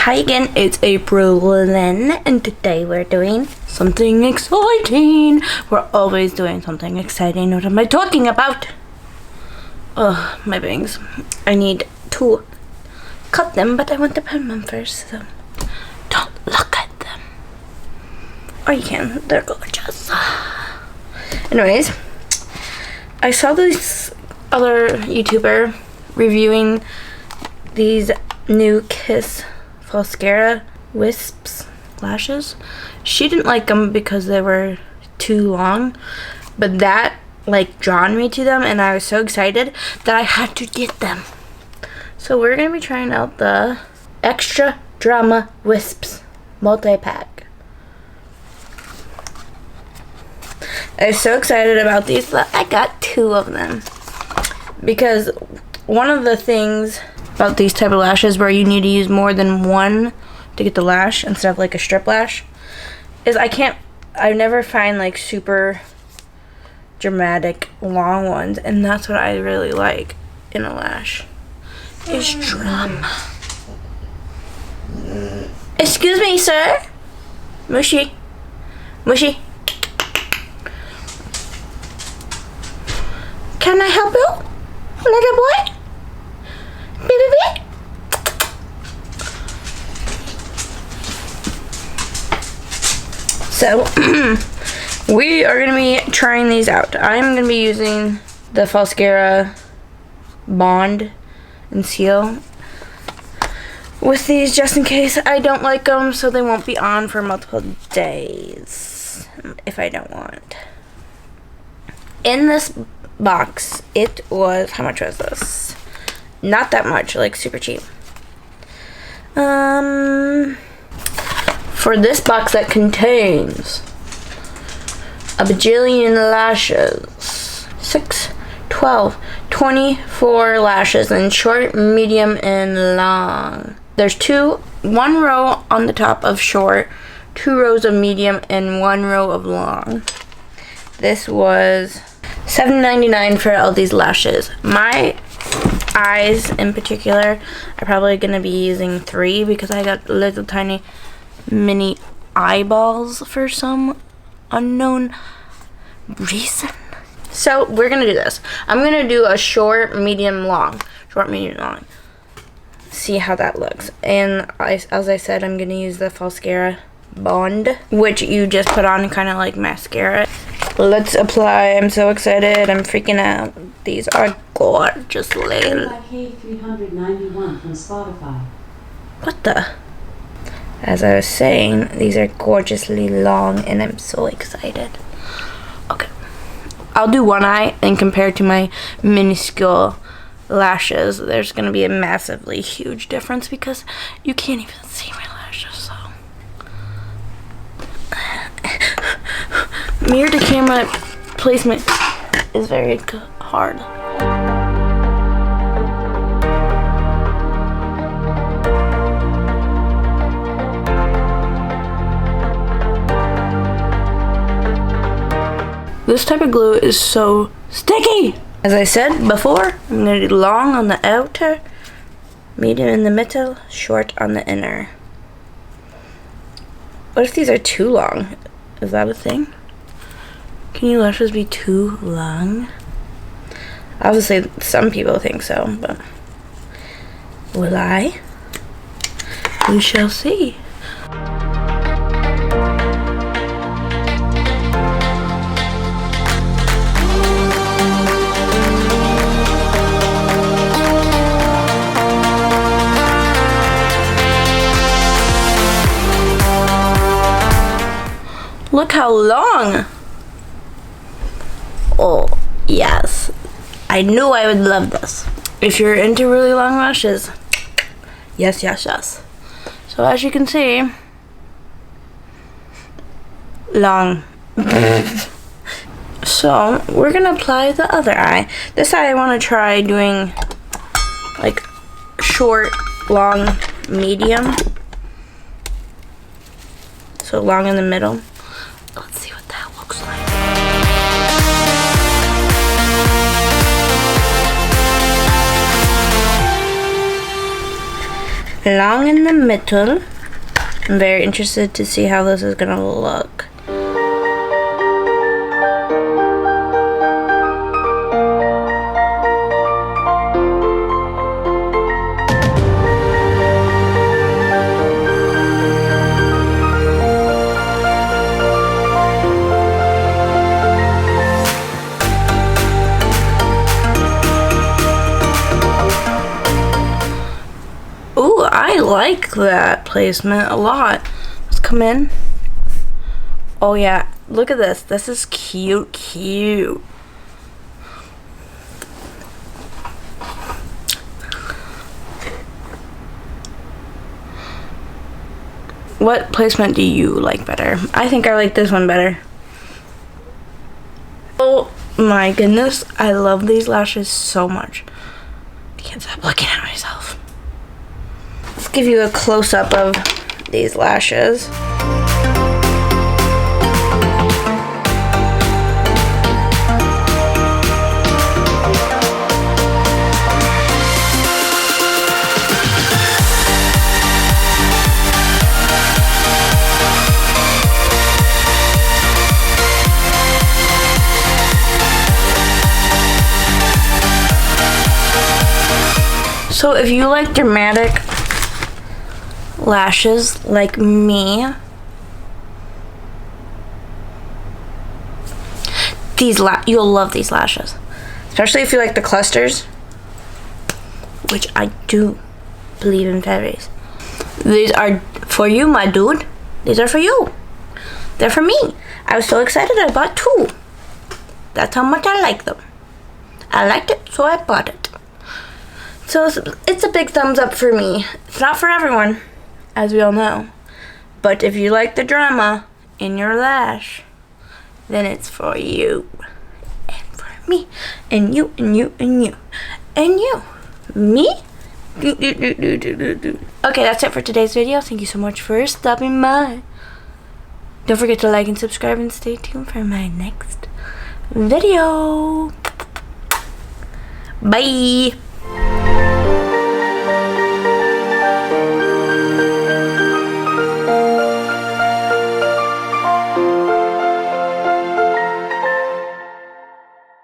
Hi again, it's ApriLynn, and today we're doing something exciting. We're always doing something exciting. What am I talking about? Oh, my bangs. I need to cut them, but I want to pin them first, so don't look at them. Or you can, they're gorgeous. Anyways, I saw this other YouTuber reviewing these new Kiss Mascara Wisps lashes. She didn't like them because they were too long, but that like drawn me to them, and I was so excited that I had to get them. So we're gonna be trying out the Extra Drama Wisps multi-pack. I was so excited about these that I got 2 of them, because one of the things about these type of lashes where you need to use more than one to get the lash instead of like a strip lash is I never find like super dramatic long ones, and that's what I really like in a lash is drama. Excuse me, sir. Mushy. Mushy. Can I help you, little boy? Baby. So we are gonna be trying these out. I'm gonna be using the Mascara Bond and Seal with these just in case I don't like them, so they won't be on for multiple days if I don't want. In this box, it was, how much was this? Not that much, like super cheap. For this box that contains a bajillion lashes, 6, 12, 24 lashes in short, medium, and long. There's 1 row on the top of short, 2 rows of medium, and 1 row of long. This was $7.99 for all these lashes. My eyes in particular, I'm probably going to be using 3 because I got little tiny mini eyeballs for some unknown reason. So we're going to do this. I'm going to do a short, medium, long. Short, medium, long. See how that looks. And as I said, I'm going to use the Mascara Bond, which you just put on kind of like mascara. Let's apply. I'm so excited. I'm freaking out. These are gorgeous little. K391 from Spotify. What the? As I was saying, these are gorgeously long, and I'm so excited. Okay. I'll do one eye, and compared to my minuscule lashes, there's going to be a massively huge difference because you can't even see my lashes, so. Mirror to camera placement is very hard. This type of glue is so sticky. As I said before, I'm going to do long on the outer, medium in the middle, short on the inner. What if these are too long? Is that a thing? Can your lashes be too long? Obviously, some people think so, but will I? We shall see. Look how long! Oh, yes. I knew I would love this. If you're into really long lashes, yes, yes, yes. So as you can see, long. So we're gonna apply the other eye. This eye I wanna try doing like short, long, medium. So long in the middle. Let's see what that looks like. long in the middle. I'm very interested to see how this is gonna look. Ooh, I like that placement a lot. Let's come in. Oh yeah, look at this. This is cute, cute. What placement do you like better? I think I like this one better. Oh my goodness, I love these lashes so much. I can't stop looking at myself. Let's give you a close-up of these lashes. So if you like dramatic lashes like me, you'll love these lashes, especially if you like the clusters, which I do believe in fairies. These are for you, my dude. These are for you. They're for me. I was so excited I bought 2. That's how much I like them. I liked it, so I bought it. So it's a big thumbs up for me. It's not for everyone, as we all know. But if you like the drama in your lash, then it's for you. And for me. And you, and you, and you. And you. Me? Okay, that's it for today's video. Thank you so much for stopping by. Don't forget to like and subscribe and stay tuned for my next video. Bye.